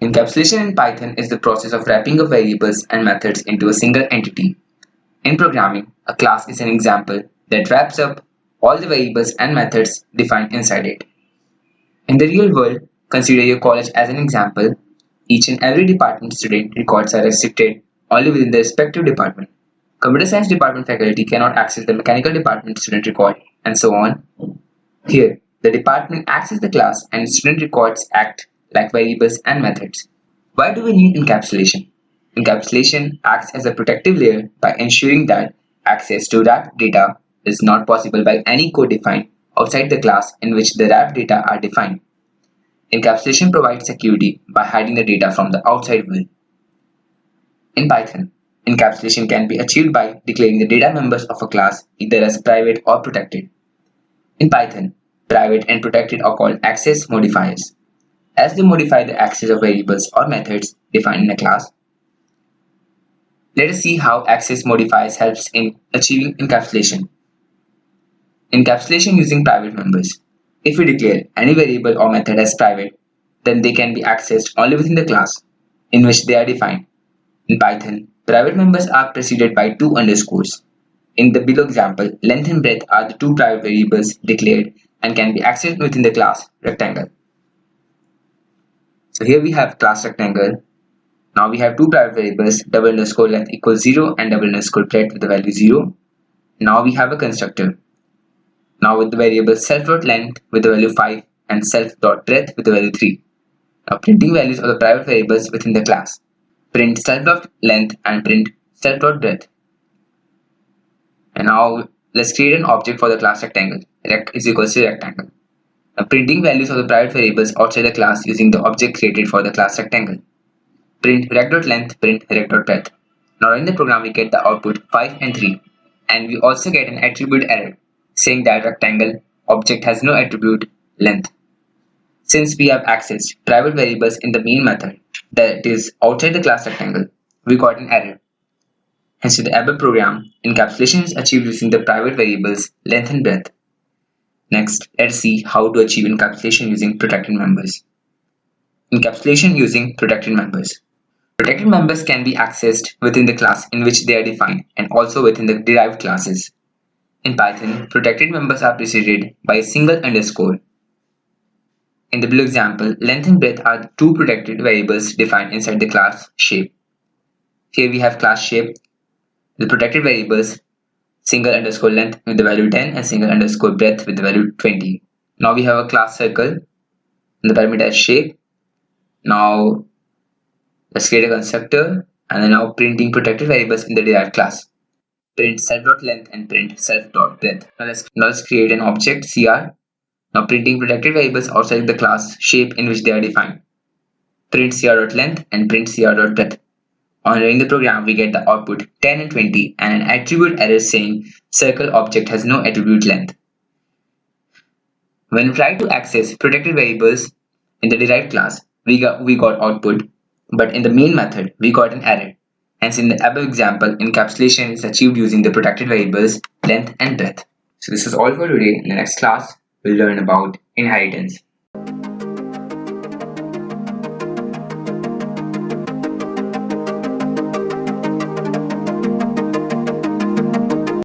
Encapsulation in Python is the process of wrapping up variables and methods into a single entity. In programming, a class is an example that wraps up all the variables and methods defined inside it. In the real world, consider your college as an example. Each and every department student records are restricted only within the respective department. Computer science department faculty cannot access the mechanical department student record, and so on. Here, the department acts as the class and student records act like variables and methods. Why do we need encapsulation? Encapsulation acts as a protective layer by ensuring that access to wrapped data is not possible by any code defined outside the class in which the wrapped data are defined. Encapsulation provides security by hiding the data from the outside world. In Python, encapsulation can be achieved by declaring the data members of a class either as private or protected. In Python, private and protected are called access modifiers, as they modify the access of variables or methods defined in a class. Let us see how access modifiers helps in achieving encapsulation. Encapsulation using private members. If we declare any variable or method as private, then they can be accessed only within the class in which they are defined. In Python, private members are preceded by two underscores. In the below example, length and breadth are the two private variables declared and can be accessed within the class rectangle. So here we have class rectangle. Now we have two private variables, double underscore length equals 0 and double underscore breadth with the value 0. Now we have a constructor. Now with the variable self.length with the value 5 and self.breadth with the value 3. Now printing values of the private variables within the class. Print self.length and print self.breadth. And now let's create an object for the class rectangle. Rect is equals to rectangle. Now printing values of the private variables outside the class using the object created for the class rectangle. Print rect.length, print rect.breadth. Now in the program we get the output 5 and 3, and we also get an attribute error saying that rectangle object has no attribute length. Since we have accessed private variables in the main method that is outside the class rectangle, we got an error. Hence in the above program, encapsulation is achieved using the private variables length and breadth. Next, let's see how to achieve encapsulation using protected members. Encapsulation using protected members. Protected members can be accessed within the class in which they are defined and also within the derived classes. In Python, protected members are preceded by a single underscore. In the below example, length and breadth are the two protected variables defined inside the class shape. Here we have class shape, the protected variables, single underscore length with the value 10 and single underscore breadth with the value 20. Now we have a class circle and the parameter shape. Now let's create a constructor and then now printing protected variables in the derived class. Print self.length and print self.breadth. Now let's create an object cr. Now printing protected variables outside the class shape in which they are defined. Print cr.length and print cr.breadth. On running the program, we get the output 10 and 20 and an attribute error saying circle object has no attribute length. When we try to access protected variables in the derived class, we got output, but in the main method, we got an error. Hence, in the above example, encapsulation is achieved using the protected variables length and breadth. So this is all for today. In the next class, we'll learn about inheritance.